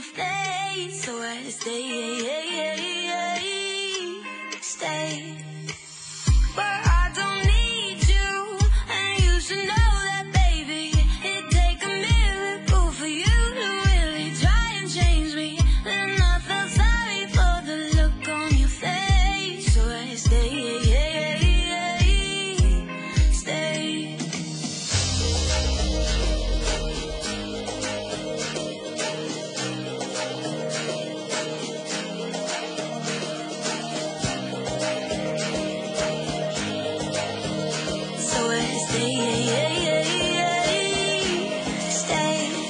face, so I stay where I don't need you, and you should know that, baby. It'd take a miracle for you to really try and change me. Then I felt sorry for the look on your face, so I stay. Stay.